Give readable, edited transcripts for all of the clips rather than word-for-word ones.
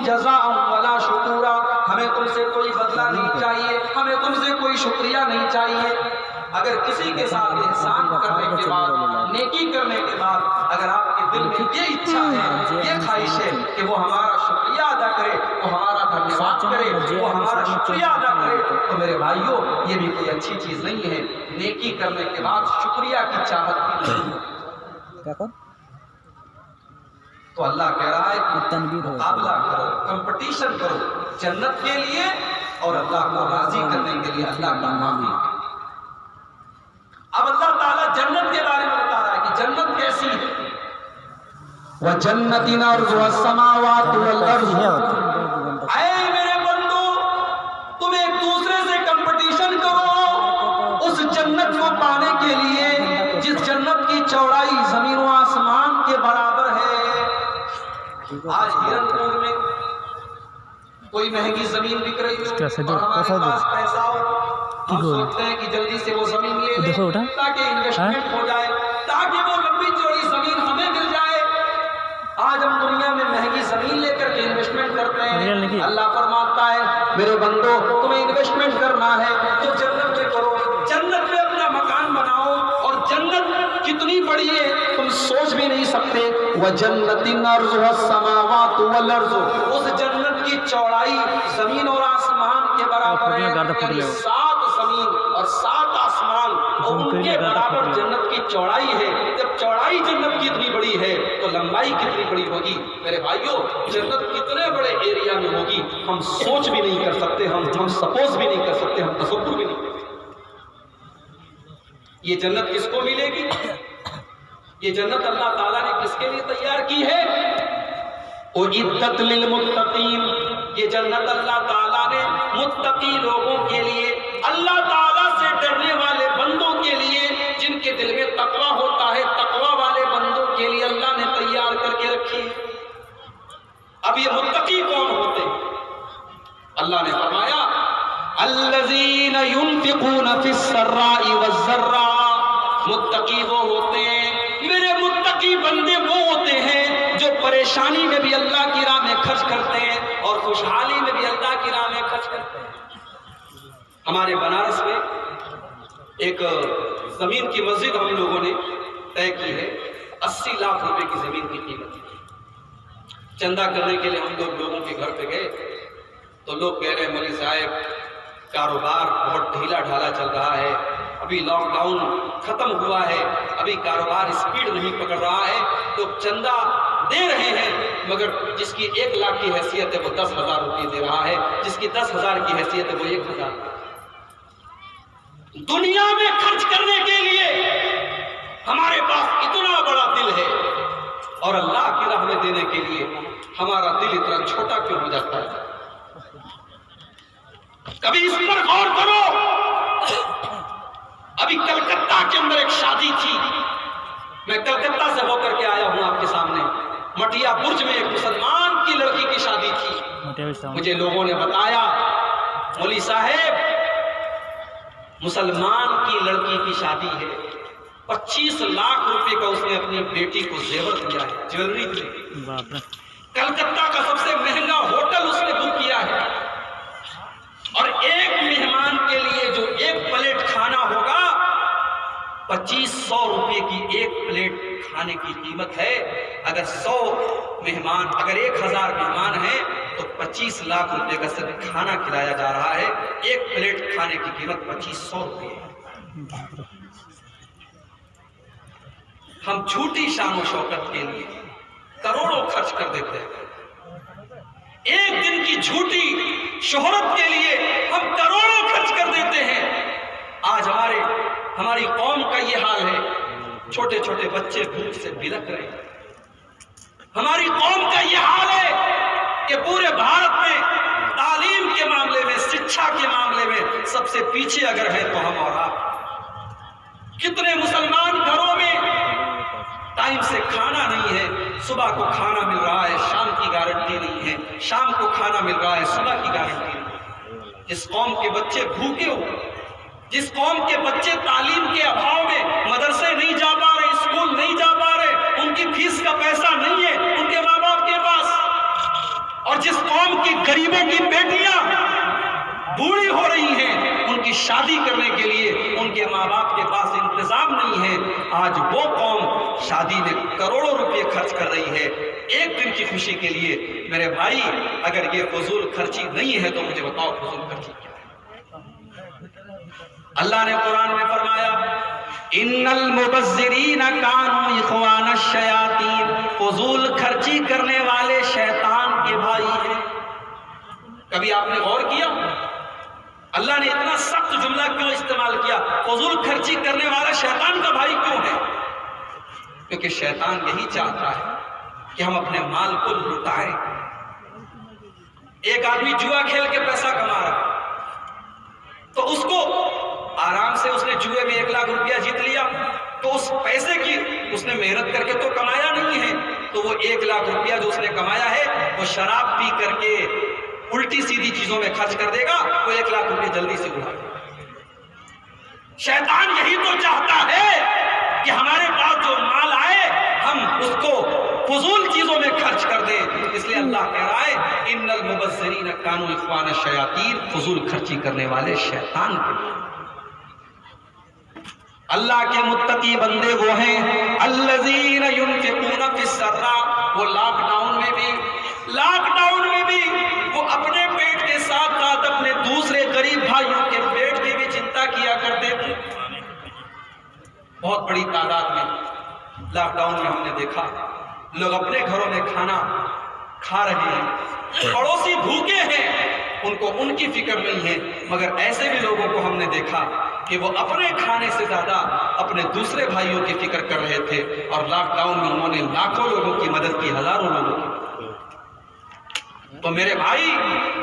جزاء ولا شکورا، ہمیں تم سے کوئی بدلہ نہیں چاہیے، ہمیں تم سے کوئی شکریہ نہیں چاہیے۔ اگر کسی کے ساتھ احسان کرنے کے بعد، نیکی کرنے کے بعد اگر آپ کے دل میں یہ اچھا ہے، یہ خواہش ہے کہ وہ ہمارا شکریہ ادا کرے، وہ ہمارا دھنیواد کرے، وہ ہمارا شکریہ ادا کرے، تو میرے بھائیوں یہ بھی کوئی اچھی چیز نہیں ہے۔ نیکی کرنے کے بعد شکریہ کی چاہت بھی نہیں ہے۔ تو اللہ کہہ رہا ہے کہ مقابلہ کرو، کمپٹیشن کرو جنت کے لیے اور اللہ کو راضی کرنے کے لیے، اللہ کا معافی۔ اب اللہ تعالیٰ جنت کے بارے میں بتا رہا ہے کہ جنت کیسی ہے۔ وَجَنَّتٍ عَرْضُهَا السَّمَاوَاتُ وَالْأَرْضُ، اے میرے بندو تم ایک دوسرے سے کمپٹیشن کرو اس جنت کو پانے کے لیے جس جنت کی چوڑائی زمین و آسمان کے برابر ہے۔ آج ہرن پور میں کوئی مہنگی زمین بک رہی ہو اور ہمارے پاس پیسہ ہو، ہم سوچتے ہیں کہ جلدی سے وہ زمین لے لیں تاکہ انویسٹمنٹ ہو جائے، تاکہ وہ لمبی چوڑی زمین ہمیں مل جائے۔ آج ہم دنیا میں مہنگی زمین لے کر کے انویسٹمنٹ کرتے ہیں۔ اللہ فرماتا ہے میرے بندو تمہیں انویسٹمنٹ کرنا ہے تو جنت میں کرو، جنت میں اپنا مکان بناؤ، اور جنت کتنی بڑی ہے تم سوچ بھی نہیں سکتے۔ وَجَنَّتٍ عَرْضُهَا السَّمَاوَاتُ وَالْأَرْضُ، اس جنت کی چوڑائی زمین اور آسمان کے برابر ہے، یعنی 7 زمین اور 7 آسمان اور ان کے برابر جنت کی چوڑائی ہے۔ جب چوڑائی جنت کی اتنی بڑی ہے تو لمبائی کتنی بڑی ہوگی؟ میرے بھائیوں جنت کتنے بڑے ایریا میں ہوگی ہم سوچ بھی نہیں کر سکتے، ہم سپوز بھی نہیں کر سکتے، ہم تصور بھی نہیں کر سکتے۔ یہ جنت کس کو ملے گی؟ یہ جنت اللہ تعالیٰ نے کس کے لیے تیار کی ہے؟ اُعِدَّتْ لِلْمُتَّقِينَ، یہ جنت اللہ تعالیٰ نے متقی لوگوں کے لیے، اللہ تعالیٰ سے ڈرنے والے بندوں کے لیے، جن کے دل میں تقویٰ ہوتا ہے، تقویٰ والے بندوں کے لیے اللہ نے تیار کر کے رکھی ہے۔ اب یہ متقی کون ہوتے ہیں؟ اللہ نے فرمایا الذین ينفقون فی السراء والضراء، متقی وہ ہوتے ہیں، میرے متقی بندے وہ ہوتے ہیں جو پریشانی میں بھی اللہ کی راہ میں خرچ کرتے ہیں اور خوشحالی میں بھی اللہ کی راہ میں خرچ کرتے ہیں۔ ہمارے بنارس میں ایک زمین کی مسجد ہم لوگوں نے طے کی ہے، 80 لاکھ روپے کی زمین کی قیمت۔ چندہ کرنے کے لیے ہم لوگوں کے گھر پہ گئے تو لوگ کہہ رہے ہیں مولوی صاحب کاروبار بہت ڈھیلا ڈھالا چل رہا ہے، ابھی لاک ڈاؤن ختم ہوا ہے، ابھی کاروبار سپیڈ نہیں پکڑ رہا ہے، لوگ چندہ دے رہے ہیں مگر جس کی 1 لاکھ کی حیثیت ہے وہ 10,000 روپے دے رہا ہے، جس کی 10,000 کی حیثیت ہے وہ 1,000۔ دنیا میں خرچ کرنے کے لیے ہمارے پاس اتنا بڑا دل ہے اور اللہ کی راہ میں دینے کے لیے ہمارا دل اتنا چھوٹا کیوں ہو جاتا ہے؟ کبھی اس پر غور کرو۔ ابھی کلکتہ کے اندر ایک شادی تھی، میں کلکتہ سے ہو کر کے آیا ہوں آپ کے سامنے، مٹیا برج میں ایک مسلمان کی لڑکی کی شادی تھی۔ مجھے لوگوں نے بتایا مولوی صاحب مسلمان کی لڑکی کی شادی ہے، 25 لاکھ روپے کا اس نے اپنی بیٹی کو زیور دیا ہے، جیولری دی۔ کلکتہ کا سب سے مہنگا ہوٹل اس نے بک کیا ہے، اور ایک مہمان کے لیے جو 1 پلیٹ کھانا ہوگا 2500 روپے کی 1 پلیٹ کھانے کی قیمت ہے۔ اگر 100 مہمان، اگر 1000 مہمان ہیں تو 25 لاکھ روپے کا صرف کھانا کھلایا جا رہا ہے، 1 پلیٹ کھانے کی قیمت 2500 روپے ہے۔ ہم جھوٹی شان و شوکت کے لیے کروڑوں خرچ کر دیتے ہیں، ایک دن کی جھوٹی شہرت کے لیے ہم کروڑوں خرچ کر دیتے ہیں۔ آج ہماری قوم کا یہ حال ہے، چھوٹے چھوٹے بچے بھوک سے بلک رہے ہیں۔ ہماری قوم کا یہ حال ہے کہ پورے بھارت میں تعلیم کے معاملے میں، شکشا کے معاملے میں سب سے پیچھے اگر ہے تو ہم اور آپ۔ کتنے مسلمان گھروں میں ٹائم سے کھانا نہیں ہے، صبح کو کھانا مل رہا ہے، شام کی گارنٹی نہیں ہے، شام کو کھانا مل رہا ہے، صبح کی گارنٹی نہیں ہے۔ جس قوم کے بچے بھوکے ہو، جس قوم کے بچے تعلیم کے ابھاؤ میں مدرسے نہیں جا پا رہے، اسکول نہیں جا پا رہے، ان کی فیس کا پیسہ نہیں ہے ان کے ماں باپ کے پاس، اور جس قوم کی غریبوں کی بیٹیاں بوڑھی ہو رہی ہیں، ان کی شادی کرنے کے لیے ان کے ماں باپ کے پاس انتظام نہیں ہے، آج وہ قوم شادی میں کروڑوں روپے خرچ کر رہی ہے ایک دن کی خوشی کے لیے۔ میرے بھائی، اگر یہ فضول خرچی نہیں ہے تو مجھے بتاؤ فضول خرچی کیا ہے؟ اللہ نے قرآن میں فرمایا ان المبذرین کانوا اخوان الشیاطین، فضول خرچی کرنے والے شیطان کے بھائی ہیں۔ کبھی آپ نے غور کیا اللہ نے اتنا سخت جملہ کیوں استعمال کیا؟ فضول خرچی کرنے والا شیطان کا بھائی کیوں ہے؟ کیونکہ شیطان یہی چاہتا ہے کہ ہم اپنے مال کو لٹائیں۔ ایک آدمی جوا کھیل کے پیسہ کما رہا تو اس کو آرام سے اس نے جوئے میں 1 لاکھ روپیہ جیت لیا، تو اس پیسے کی اس نے محنت کر کے تو کمایا نہیں ہے، تو وہ 1 لاکھ روپیہ جو اس نے کمایا ہے وہ شراب پی کر کے الٹی سیدھی چیزوں میں خرچ کر دے گا، وہ 1 لاکھ روپے جلدی سے اڑا دے گا۔ شیطان یہی تو چاہتا ہے کہ ہمارے پاس جو مال آئے ہم اس کو فضول چیزوں میں خرچ کر دیں، اس لیے اللہ کہہ رہا ہے ان المبذرین کانوا اخوان الشیاطین، فضول خرچی کرنے والے شیطان کے۔ اللہ کے متقی بندے وہ ہیں الذین ينفقون فی السراء، وہ لاک ڈاؤن میں بھی وہ اپنے پیٹ کے ساتھ ساتھ اپنے دوسرے غریب بھائیوں کے پیٹ کی بھی چنتا کیا کرتے تھے۔ بہت بڑی تعداد میں لاک ڈاؤن میں ہم نے دیکھا لوگ اپنے گھروں میں کھانا کھا رہے ہیں، پڑوسی بھوکے ہیں، ان کو ان کی فکر نہیں ہے، مگر ایسے بھی لوگوں کو ہم نے دیکھا کہ وہ اپنے کھانے سے زیادہ اپنے دوسرے بھائیوں کی فکر کر رہے تھے، اور لاک ڈاؤن میں انہوں نے لاکھوں لوگوں کی مدد کی، ہزاروں لوگوں کی۔ تو میرے بھائی،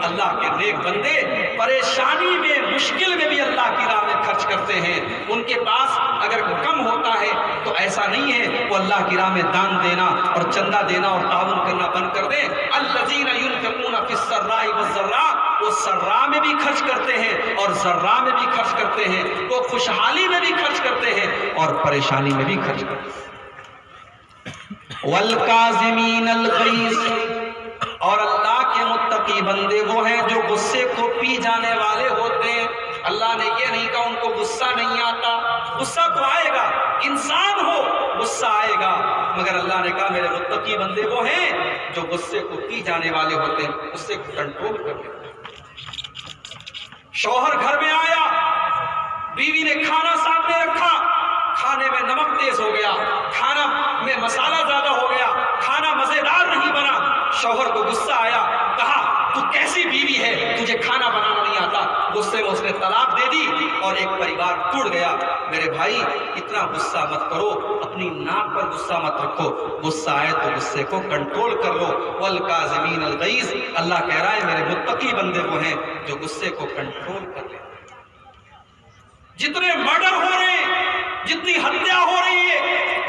اللہ کے نیک بندے پریشانی میں مشکل میں بھی اللہ کی راہ میں خرچ کرتے ہیں۔ ان کے پاس اگر کم ہوتا ہے تو ایسا نہیں ہے وہ اللہ کی راہ میں دان دینا اور چندہ دینا اور تعاون کرنا بند کر دیں۔ الذین ينفقون فی السراء والضراء، وہ سراء میں بھی خرچ کرتے ہیں اور ضراء میں بھی خرچ کرتے ہیں، وہ خوشحالی میں بھی خرچ کرتے ہیں اور پریشانی میں بھی خرچ کرتے ہیں۔ والکاظمین الغیظ، اور اللہ کے متقی بندے وہ ہیں جو غصے کو پی جانے والے ہوتے ہیں۔ اللہ نے یہ نہیں کہا ان کو غصہ نہیں آتا، غصہ تو آئے گا، انسان ہو غصہ آئے گا، مگر اللہ نے کہا میرے متقی بندے وہ ہیں جو غصے کو پی جانے والے ہوتے ہیں، غصے کو کنٹرول کر لیتے ہیں۔ شوہر گھر میں آیا، بیوی نے کھانا سامنے رکھا، کھانے میں نمک تیز ہو گیا، کھانا میں مسالہ زیادہ ہو گیا، کھانا مزیدار نہیں بنا، شوہر کو غصہ آیا، کہا تو کیسی بیوی ہے، تجھے کھانا بنانا نہیں آتا، غصے میں اس نے طلاق دے دی اور ایک پریوار ٹوٹ گیا۔ میرے بھائی، اتنا غصہ مت کرو، اپنی ناک پر غصہ مت رکھو، غصہ آئے تو غصے کو کنٹرول کر لو۔ والکاظمین الغیظ، اللہ کہہ رہا ہے میرے متقی بندے وہ ہیں جو غصے کو کنٹرول کر لیں۔ جتنے مرڈر ہو رہے ہیں، جتنی ہتیا ہو رہی ہے،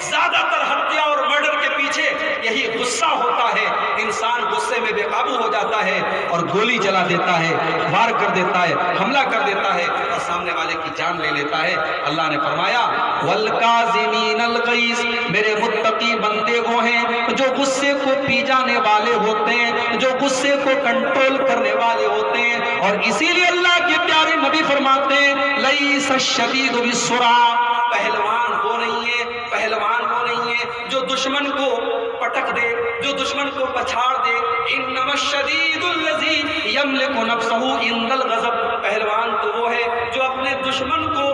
زیادہ تر ہتیا اور مرڈر کے پیچھے یہی غصہ ہوتا ہے۔ انسان غصے میں بے قابو ہو جاتا ہے اور گولی چلا دیتا ہے، وار کر دیتا ہے، حملہ کر دیتا ہے اور سامنے والے کی جان لے لیتا ہے۔ اللہ نے فرمایا والکاظمین الغیظ، میرے متقی بندے وہ ہیں جو غصے کو پی جانے والے ہوتے ہیں، جو غصے کو کنٹرول کرنے والے ہوتے ہیں۔ اور اسی لیے اللہ کے پیارے نبی فرماتے ہیں لیس الشدید بالسرعہ، پہلوان وہ نہیں ہے، پہلوان وہ نہیں ہے جو دشمن کو پٹک دے، جو دشمن کو پچھاڑ دے۔ انما الشدید الذی یملک نفسہ عند الغضب، پہلوان تو وہ ہے جو اپنے دشمن کو،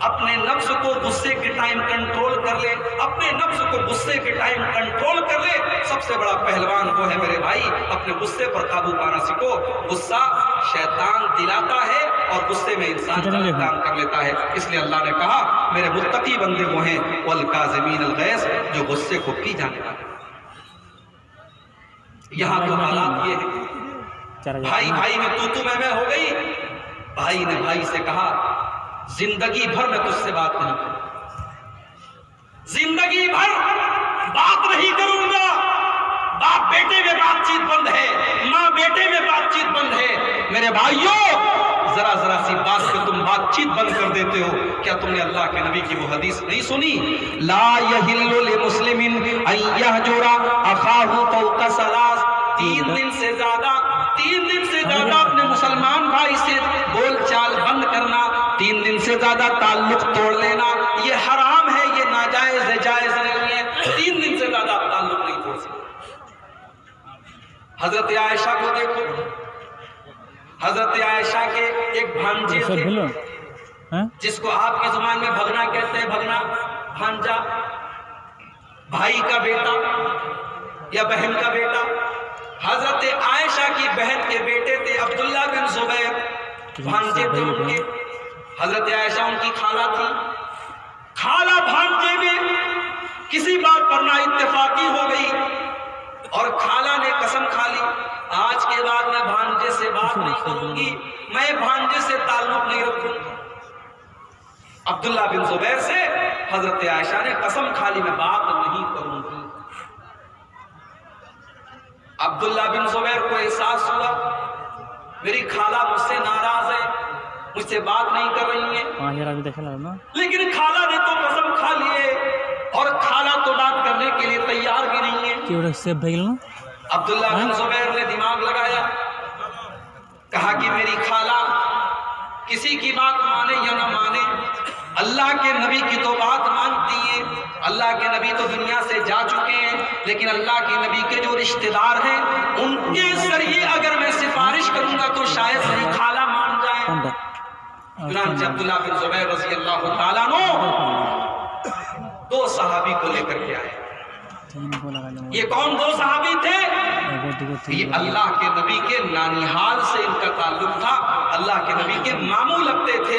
اپنے نفس کو غصے کے ٹائم کنٹرول کر لے، اپنے نفس کو غصے کے ٹائم کنٹرول کر لے۔ سب سے بڑا پہلوان وہ ہے میرے بھائی، اپنے غصے پر قابو پانا سیکھو۔ غصہ شیطان دلاتا ہے اور غصے میں انسان غلط کام کر لیتا ہے، اس لیے اللہ نے کہا میرے متقی بندے وہ ہیں والکاظمین الغیظ، جو غصے کو پی جانے والے۔ یہاں تو حالات یہ ہے، بھائی بھائی میں تو میں ہو گئی، بھائی نے بھائی سے کہا زندگی بھر میں تجھ سے بات نہیں کروں، زندگی بھر بات نہیں کروں گا، باپ بیٹے میں بات چیت بند ہے، ماں بیٹے میں بات چیت بند ہے۔ میرے بھائیوں، ذرا ذرا سی بات پہ تم بات چیت بند کر دیتے ہو، کیا تم نے اللہ کے نبی کی وہ حدیث نہیں سنی؟ لا یحل لمسلم ان یہجر اخاہ فوق ثلاث، تین دن سے زیادہ اپنے مسلمان بھائی سے بول چال بند کرنا، 3 دن سے زیادہ تعلق توڑ لینا، یہ حرام ہے، یہ ناجائز ہے، جائز نہیں ہے۔ 3 دن سے زیادہ آپ تعلق نہیں توڑ سکتے۔ حضرت عائشہ کو دیکھو، حضرت عائشہ کے ایک بھانجے تھے جس کو آپ کی زبان میں بھگنا کہتے ہیں، بھگنا، بھانجا، بھائی کا بیٹا یا بہن کا بیٹا۔ حضرت عائشہ کی بہن کے بیٹے تھے عبداللہ بن زبیر، بھانجے تھے ان کے۔ حضرت عائشہ ان کی خالہ تھی، خالہ بھانجے میں کسی بات پر نا اتفاقی ہو گئی اور خالہ نے قسم کھا لی، آج کے بعد میں بھانجے سے بات نہیں کروں گی، میں بھانجے سے تعلق نہیں رکھوں گی۔ عبداللہ بن زبیر سے حضرت عائشہ نے قسم کھا لی، میں بات نہیں کروں گی۔ عبداللہ بن زبیر کو احساس ہوا میری خالہ مجھ سے ناراض ہے، مجھ سے بات نہیں کر رہی ہیں، لیکن خالہ نے تو قسم کھا لیے اور خالہ تو بات کرنے کے لیے تیار بھی نہیں ہے۔ عبداللہ بن زبیر نے دماغ لگایا، کہا کہ میری خالہ کسی کی بات مانے یا نہ مانے، اللہ کے نبی کی تو بات مانتی ہیں، اللہ کے نبی تو دنیا سے جا چکے ہیں، لیکن اللہ کے نبی کے جو رشتہ دار ہیں ان کے ذریعے اگر میں سفارش کروں گا تو شاید میری خالہ مان جائیں۔ چنانچہ عبداللہ بن زبیر رضی اللہ تعالیٰ عنہ 2 صحابی کو لے کر کے آئے۔ یہ کون 2 صحابی تھے؟ یہ اللہ کے نبی کے نانیحال سے ان کا تعلق تھا، اللہ کے نبی کے ماموں لگتے تھے۔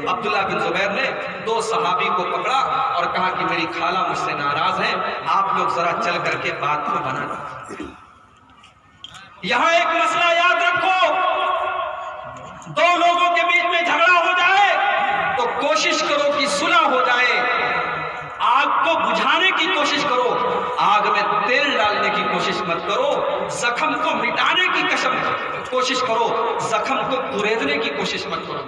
عبداللہ بن زبیر نے 2 صحابی کو پکڑا اور کہا کہ میری خالہ مجھ سے ناراض ہیں، آپ لوگ ذرا چل کر کے بات کو بنا دیں۔ یہاں ایک مسئلہ یاد رکھو، 2 لوگوں کے بیچ میں جھگڑا ہو جائے تو کوشش کرو کہ صلح ہو جائے، آگ کو بجھانے کی کوشش کرو، آگ میں تیل ڈالنے کی کوشش مت کرو، زخم کو مٹانے کی کوشش کرو، زخم کو گریزنے کی کوشش مت کرو۔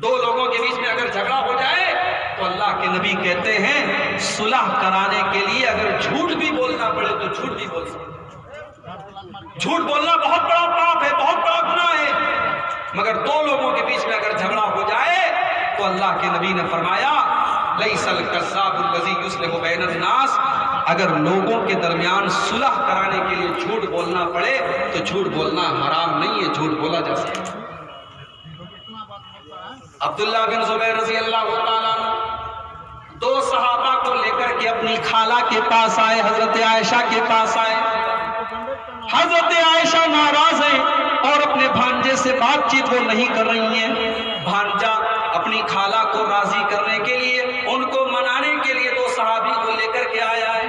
2 لوگوں کے بیچ میں اگر جھگڑا ہو جائے تو اللہ کے نبی کہتے ہیں صلح کرانے کے لیے اگر جھوٹ بھی بولنا پڑے تو جھوٹ بھی بول سکتے۔ جھوٹ بولنا بہت بڑا پاپ ہے، بہت بڑا گناہ ہے، مگر 2 لوگوں کے بیچ میں اگر جھگڑا ہو جائے تو اللہ کے نبی نے فرمایا لیس الکذاب الذی یصلح بین الناس، اگر لوگوں کے درمیان صلح کرانے کے لیے جھوٹ بولنا پڑے تو جھوٹ بولنا حرام نہیں ہے، جھوٹ بولا جا سکتا ہے۔ عبداللہ بن زبیر رضی اللہ تعالیٰ عنہ 2 صحابہ کو لے کر کے اپنی خالہ کے پاس آئے، حضرت عائشہ کے پاس آئے۔ حضرت عائشہ ناراض ہیں اور اپنے بھانجے سے بات چیت وہ نہیں کر رہی ہیں۔ بھانجا اپنی خالہ کو راضی کرنے کے لیے، ان کو منانے کے لیے 2 صحابی کو لے کر کے آیا ہے۔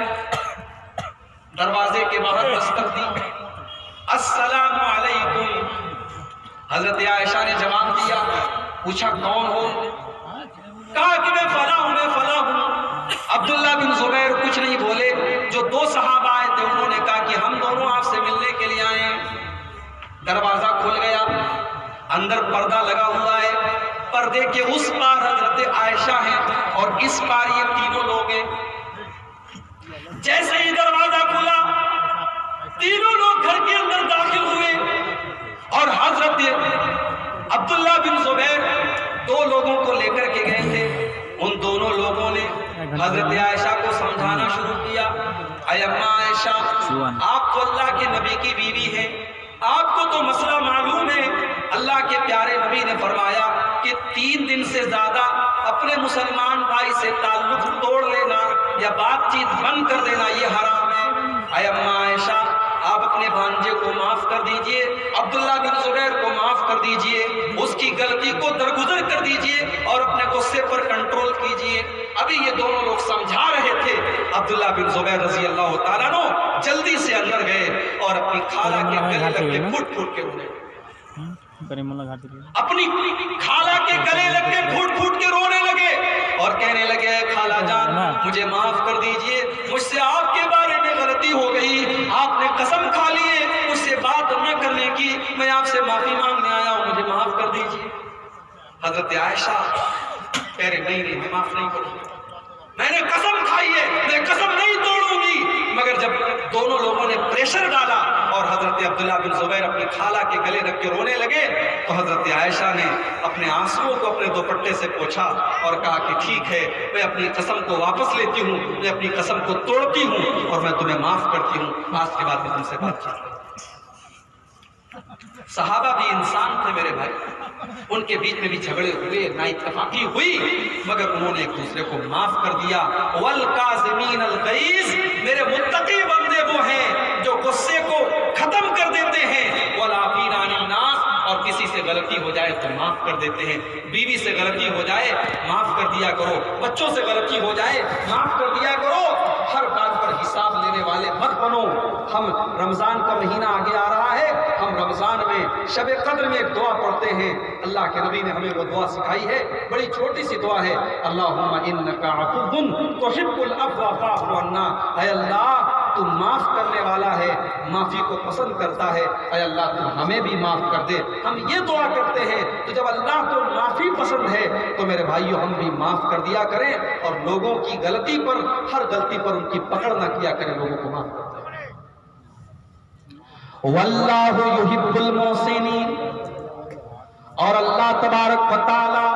دروازے کے باہر دستک دی، السلام علیکم۔ حضرت عائشہ نے جواب دیا، پوچھا کون ہو؟ کہا کہ میں فلاں ہوں، میں فلاں ہوں۔ عبداللہ بن زبیر کچھ نہیں بولے، جو 2 صحابہ آئے تھے انہوں نے کہا کہ ہم دونوں آپ سے ملنے کے لیے آئے ہیں۔ دروازہ کھل گیا، اندر پردہ لگا ہوا ہے، پردے کے اس پار حضرت عائشہ ہیں اور اس پار یہ 3 لوگ ہیں۔ جیسے ہی دروازہ کھلا 3 لوگ گھر کے اندر داخل ہوئے اور حضرت عبداللہ بن زبیر 2 لوگوں کو لے کر کے گئے تھے۔ ان دونوں لوگوں نے حضرت عائشہ کو سمجھانا شروع کیا، اے اماں عائشہ، آپ تو اللہ کے نبی کی بیوی ہیں، آپ کو تو مسئلہ معلوم ہے، اللہ کے پیارے نبی نے فرمایا کہ 3 دن سے زیادہ اپنے مسلمان بھائی سے تعلق توڑ لینا یا بات چیت بند کر دینا یہ حرام ہے۔ اے اماں عائشہ، آپ اپنے بھانجے کو معاف کر دیجئے، عبداللہ بن زبیر کو معاف کر دیجئے، اس کی غلطی کو درگزر کر دیجئے اور اپنے غصے پر کنٹرول کیجئے۔ ابھی یہ دونوں لوگ سمجھا رہے تھے، عبداللہ بن زبیر رضی اللہ تعالیٰ عنہ جلدی سے اندر گئے اور اپنی خالہ کے گلے لگ کے پھٹ پھٹ کے رونے، اپنی خالہ کے گلے لگ کے پھٹ پھٹ کے رونے لگے اور کہنے لگے خالہ جان مجھے معاف کر دیجئے، مجھ سے آپ کے بارے میں غلطی ہو گئی، آپ نے قسم کھا لیے مجھ سے بات نہ کرنے کی، میں آپ سے معافی مانگنے آیا ہوں، مجھے معاف کر دیجئے۔ حضرت عائشہ کہہ رہے نہیں میں معاف نہیں کروں۔ میں نے قسم کھائی ہے میں قسم نہیں توڑوں گی، مگر جب دونوں لوگوں نے پریشر ڈالا اور حضرت عبداللہ بن زبیر اپنی خالہ کے گلے رکھ کے رونے لگے تو حضرت عائشہ نے اپنے آنسوؤں کو اپنے دوپٹے سے پوچھا اور کہا کہ ٹھیک ہے، میں اپنی قسم کو واپس لیتی ہوں، میں اپنی قسم کو توڑتی ہوں اور میں تمہیں معاف کرتی ہوں، آج کے بعد میں تم سے بات کروں۔ صحابہ بھی انسان تھے میرے بھائی، ان کے بیچ میں بھی جھگڑے ہوئے، نا اتفاقی ہوئی، مگر انہوں نے ایک دوسرے کو معاف کر دیا۔ والکاظمین الغیظ، میرے متقی بندے وہ ہیں جو غصے کو ختم کر دیتے ہیں، والعافین عن الناس، اور کسی سے غلطی ہو جائے تو معاف کر دیتے ہیں۔ بیوی سے غلطی ہو جائے معاف کر دیا کرو، بچوں سے غلطی ہو جائے معاف کر دیا کرو، ہر بات پر حساب لینے والے مت بنو۔ ہم رمضان کا مہینہ آگے آ رہا ہے، ہم رمضان میں شب قدر میں ایک دعا پڑھتے ہیں، اللہ کے نبی نے ہمیں وہ دعا سکھائی ہے، بڑی چھوٹی سی دعا ہے، اللہم انک عفو تحب العفو فاعف عنا، اے اللہ تو معاف کرنے والا ہے، معافی کو پسند کرتا ہے، اے اللہ تو ہمیں بھی معاف کر دے۔ ہم یہ دعا کرتے ہیں تو جب اللہ کو معافی پسند ہے تو میرے بھائیو ہم بھی معاف کر دیا کریں، اور لوگوں کی غلطی پر، ہر غلطی پر ان کی پکڑ نہ کیا کریں، لوگوں کو معاف کرتے ہیں۔ واللہ یحب المحسنین، اور اللہ تبارک و تعالی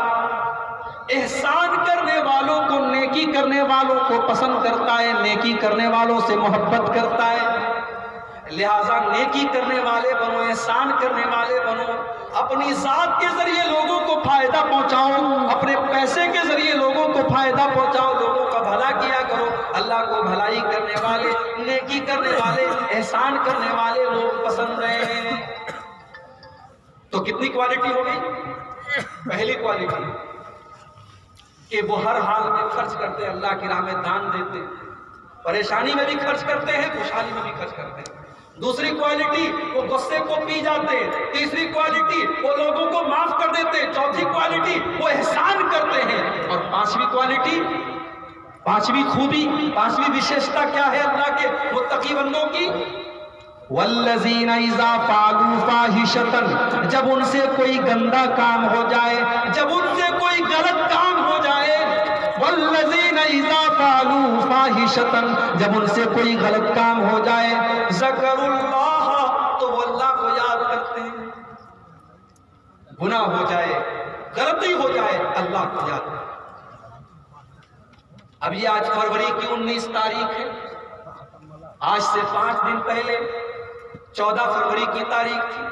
احسان کرنے والوں کو، نیکی کرنے والوں کو پسند کرتا ہے، نیکی کرنے والوں سے محبت کرتا ہے۔ لہٰذا نیکی کرنے والے بنو، احسان کرنے والے بنو، اپنی ذات کے ذریعے لوگوں کو فائدہ پہنچاؤ، اپنے پیسے کے ذریعے لوگوں کو فائدہ پہنچاؤ، لوگوں کا بھلا کیا کرو۔ اللہ کو بھلائی کرنے والے، نیکی کرنے والے، احسان کرنے والے لوگ پسند ہیں۔ تو کتنی کوالٹی ہو گئی؟ پہلی کوالٹی کہ وہ ہر حال میں خرچ کرتے ہیں، اللہ کی راہ میں دان دیتے ہیں، پریشانی میں بھی خرچ کرتے ہیں، خوشحالی میں بھی خرچ کرتے ہیں۔ دوسری کوالٹی وہ غصے کو پی جاتے ہیں، تیسری کوالٹی وہ لوگوں کو معاف کر دیتے ہیں، چوتھی کوالٹی وہ احسان کرتے ہیں، اور پانچویں کوالٹی، پانچویں خوبی، پانچویں وشیشتا کیا ہے اللہ کے متقی بندوں کی؟ والذین اذا فعلوا فاحشۃ، جب ان سے کوئی گندا کام ہو جائے، جب ان سے کوئی غلط کام ہو جائے، والذین اذا فعلوا فاحشۃ، جب ان سے کوئی غلط کام ہو جائے، ذکروا اللہ، تو وہ اللہ کو یاد کرتے ہیں۔ گناہ ہو جائے، غلطی ہو جائے، اللہ کو یاد کرتے ہیں۔ اب یہ آج فروری کی 19 تاریخ ہے، آج سے 5 دن پہلے 14 فروری کی تاریخ تھی،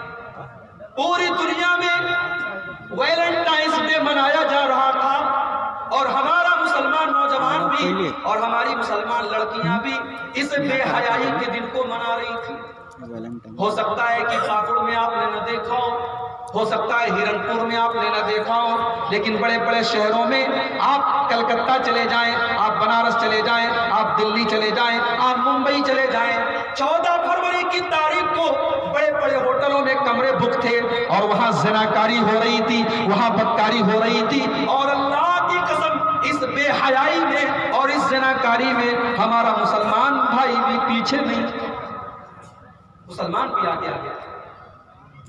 پوری دنیا میں ویلنٹائنس ڈے منایا جا رہا تھا، اور ہمارا مسلمان نوجوان بھی اور ہماری مسلمان لڑکیاں بھی اس بے حیائی کے دن کو منا رہی تھی۔ ہو سکتا ہے کہ پاکڑ میں آپ نے نہ دیکھا ہو سکتا ہے ہرن پور میں آپ نے نہ دیکھا ہو، لیکن بڑے بڑے شہروں میں آپ کلکتہ چلے جائیں، آپ بنارس چلے جائیں، آپ دلی چلے جائیں، آپ ممبئی چلے جائیں، 14 فروری کی تاریخ کو بڑے بڑے ہوٹلوں میں کمرے بک تھے، اور وہاں زناکاری ہو رہی تھی، وہاں بدکاری ہو رہی تھی، اور اللہ کی قسم اس بے حیائی میں اور اس زناکاری میں ہمارا مسلمان بھائی بھی پیچھے نہیں تھا، مسلمان بھی آگے آگے تھا۔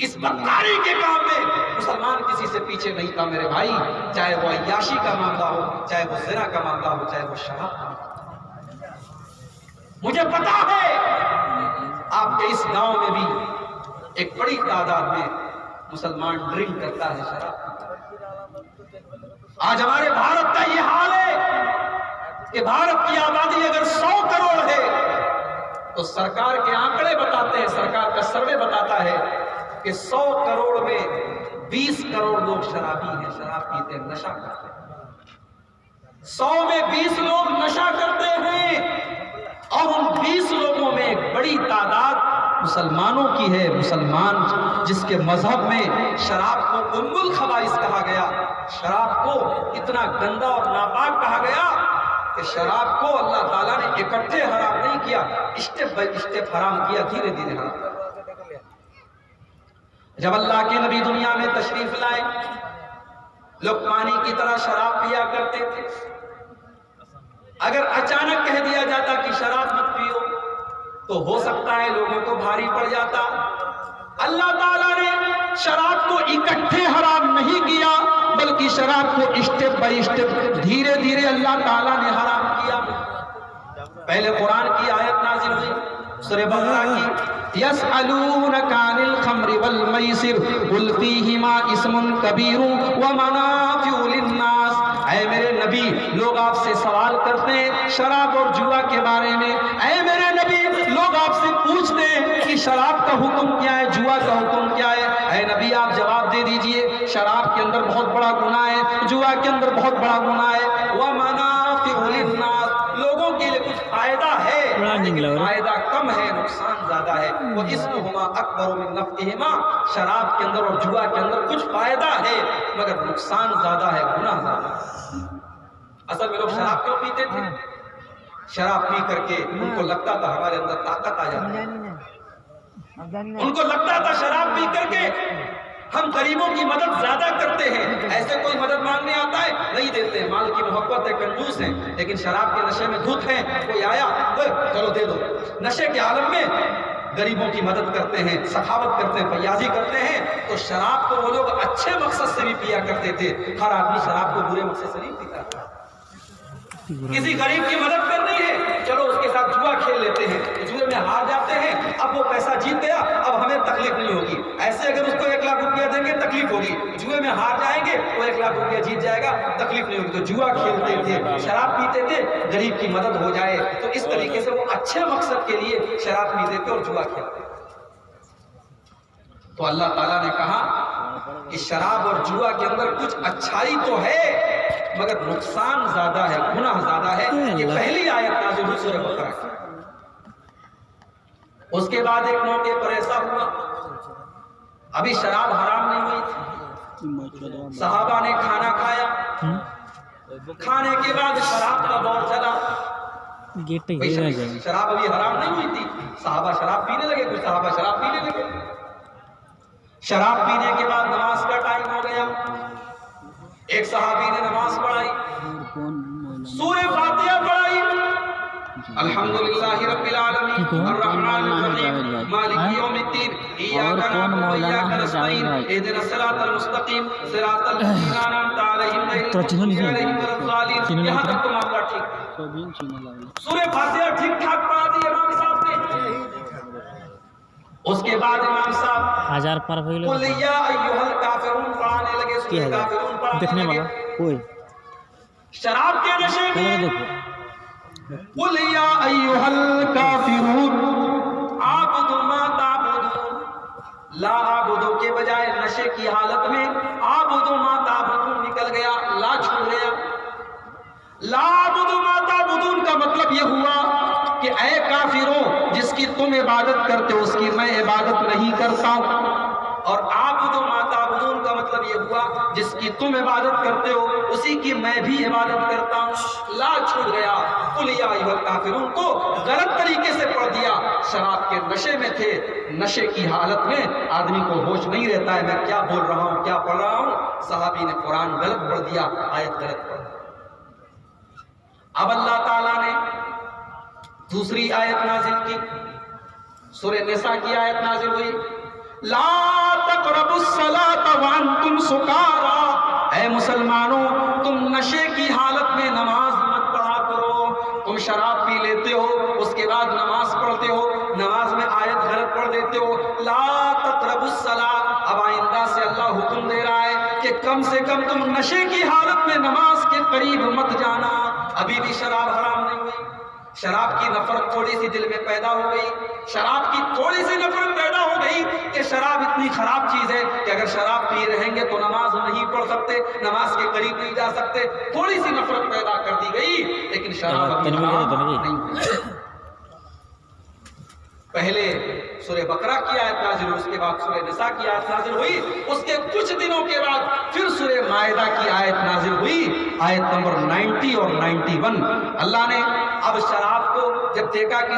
اس بدکاری کے کام میں مسلمان کسی سے پیچھے نہیں تھا میرے بھائی، چاہے وہ عیاشی کا معاملہ ہو، چاہے وہ زنا کا معاملہ ہو، چاہے وہ شراب کا معاملہ ہو۔ مجھے پتا ہے آپ کے اس گاؤں میں بھی ایک بڑی تعداد میں مسلمان ڈرنک کرتا ہے، شراب پیتا ہے۔ آج ہمارے بھارت کا یہ حال ہے کہ بھارت کی آبادی اگر 100 کروڑ ہے تو سرکار کے آنکڑے بتاتے ہیں، سرکار کا سروے بتاتا ہے کہ 100 کروڑ میں 20 کروڑ لوگ شرابی ہیں، شراب پیتے ہیں، نشہ کرتے ہیں۔ 100 میں 20 لوگ نشہ کرتے ہیں، اور ان 20 لوگوں میں ایک بڑی تعداد مسلمانوں کی ہے۔ مسلمان جس کے مذہب میں شراب کو ام الخبائث کہا گیا، شراب کو اتنا گندا اور ناپاک کہا گیا کہ شراب کو اللہ تعالیٰ نے اکٹھے حرام نہیں کیا، اسٹیپ بائی اسٹیپ حرام کیا، دھیرے دھیرے حرام کیا۔ جب اللہ کے نبی دنیا میں تشریف لائے، لوگ پانی کی طرح شراب پیا کرتے تھے۔ اگر اچانک کہہ دیا جاتا کہ شراب مت پیو تو ہو سکتا ہے لوگوں کو بھاری پڑ جاتا۔ اللہ تعالیٰ نے شراب کو اکٹھے حرام نہیں کیا، بلکہ شراب کو اسٹیپ بائی اسٹیپ دھیرے دھیرے اللہ تعالیٰ نے حرام کیا۔ پہلے قرآن کی آیت نازل ہوئی سورہ بقرہ کی، یسألونک عن الخمر والمیسر قل فیہما اسم کبیر ومنافع للناس۔ اے میرے نبی، لوگ آپ سے سوال کرتے ہیں شراب اور جوا کے بارے میں، اے میرے نبی لوگ آپ سے پوچھتے ہیں کہ شراب کا حکم کیا ہے، جوا کا حکم کیا ہے۔ اے نبی آپ جواب دے دیجئے، شراب کے اندر بہت بڑا گناہ ہے، جوا کے اندر بہت بڑا گناہ ہے، ومنافع للناس، لوگوں کے لیے کچھ فائدہ ہے، فائدہ کم ہے، نقصان زیادہ ہے۔ وَإِثْمُهُمَا أَكْبَرُ مِن نَفْعِهِمَا، شراب کے اندر اور جوا کے اندر کچھ فائدہ ہے مگر نقصان زیادہ ہے، گناہ زیادہ ہے۔ اصل میں لوگ شراب کیوں پیتے تھے؟ شراب پی کر کے ان کو لگتا تھا ہمارے اندر طاقت آ جاتی ہے، ان کو لگتا تھا شراب پی کر کے ہم غریبوں کی مدد زیادہ کرتے ہیں، ایسے کوئی مدد مانگنے آتا ہے نہیں دیتے ہیں، مال کی محبت ہے، کنجوس ہیں، لیکن شراب کے نشے میں دھت ہیں، کوئی آیا چلو دے دو، نشے کے عالم میں غریبوں کی مدد کرتے ہیں، سخاوت کرتے ہیں، فیاضی کرتے ہیں۔ تو شراب کو وہ لوگ اچھے مقصد سے بھی پیا کرتے تھے، ہر آدمی شراب کو برے مقصد سے نہیں پیتا تھا۔ کسی غریب کی مدد کرنی ہے چلو اس کے ساتھ جوا کھیل لیتے ہیں، جوئے میں ہار جاتے ہیں، اب وہ پیسہ جیت گیا اب ہمیں تکلیف نہیں ہوگی، ایسے اگر اس کو 1 لاکھ روپیہ دیں گے تکلیف ہوگی، جوئے میں ہار جائیں گے وہ 1 لاکھ روپیہ جیت جائے گا تکلیف نہیں ہوگی۔ تو جوا کھیلتے تھے، شراب پیتے تھے، غریب کی مدد ہو جائے، تو اس طریقے سے وہ اچھے مقصد کے لیے شراب پیتے تھے اور جوا کھیلتے تھے۔ تو اللہ تعالیٰ نے کہا کہ شراب اور جوا کے اندر کچھ اچھائی تو ہے مگر نقصان زیادہ ہے، گناہ زیادہ ہے۔ یہ پہلی آیت نازل ہوئی سورہ بقرہ کی۔ اس کے بعد ایک موقع پر ایسا ہوا، ابھی شراب حرام نہیں ہوئی تھی، صحابہ نے کھانا کھایا، کھانے کے بعد شراب کا دور چلا، شراب ابھی حرام نہیں ہوئی تھی، صحابہ شراب پینے لگے، کچھ صحابہ شراب پینے لگے۔ شراب پینے کے بعد نماز کا ٹائم ہو گیا، ایک صحابی نے نماز پڑھائی، سورہ فاتحہ پڑھائی، الحمدللہ رب العالمین الرحمن الرحیم مالک یوم الدین ایاک نعبد و ایاک نستعین اہدنا الصراط المستقیم صراط الذین انعمت علیہم غیر المغضوب علیہم ولا الضالین۔ یہاں تک تو معاملہ ٹھیک، سورہ فاتحہ ٹھیک ٹھاک پڑھا دی امام صاحب نے۔ اس کے بعد امام صاحب قل یا ایھا الکافرون پڑھانے لگے، سورہ کافرون پڑھانے لگے، شراب کے نشے میں قل یا ایھا الکافرون اعبد ما تعبدون، لا اعبدو کے بجائے نشے کی حالت میں اعبد ما تعبدون نکل گیا، لا چھوڑ گیا۔ لا اعبد ما تعبدون کا مطلب یہ ہوا کہ اے کافروں جس کی تم عبادت کرتے ہو اس کی میں عبادت نہیں کرتا ہوں، اور اعبد ما تعبدون کا مطلب یہ ہوا جس کی تم عبادت کرتے ہو اسی کی میں بھی عبادت کرتا ہوں۔ لا چھوڑ گیا، قل یا ایھا الکافرون کو غلط طریقے سے پڑھ دیا، شراب کے نشے میں تھے، نشے کی حالت میں آدمی کو ہوش نہیں رہتا ہے میں کیا بول رہا ہوں کیا پڑھ رہا ہوں، صحابی نے قرآن غلط پڑھ دیا، آیت غلط پڑھ دی۔ اب اللہ تعالیٰ نے دوسری آیت نازل کی، سورہ نساء کی آیت نازل ہوئی، لا تقربوا الصلاة وانتم سکارى، اے مسلمانوں تم نشے کی حالت میں نماز مت پڑھا کرو، تم شراب پی لیتے ہو اس کے بعد نماز پڑھتے ہو، نماز میں آیت غلط پڑھ دیتے ہو، لا تقربوا الصلاة، اب آئندہ سے اللہ حکم دے رہا ہے کہ کم سے کم تم نشے کی حالت میں نماز کے قریب مت جانا۔ ابھی بھی شراب حرام نہیں ہوئی، شراب کی نفرت تھوڑی سی دل میں پیدا ہو گئی، شراب کی تھوڑی سی نفرت پیدا ہو گئی کہ شراب اتنی خراب چیز ہے کہ اگر شراب پی رہیں گے تو نماز نہیں پڑھ سکتے، نماز کے قریب نہیں جا سکتے، تھوڑی سی نفرت پیدا کر دی گئی، لیکن شراب ابھی حرام نہیں۔ پہلے سورہ بقرہ کی آیت نازل ہوئی، اس کے بعد سورہ نساء کی آیت نازل ہوئی، اس کے کچھ دنوں کے بعد پھر سورہ مائدہ کی آیت نازل ہوئی، آیت نمبر 90 اور 91۔ اللہ نے اب شراب کو جب دیکھا کہ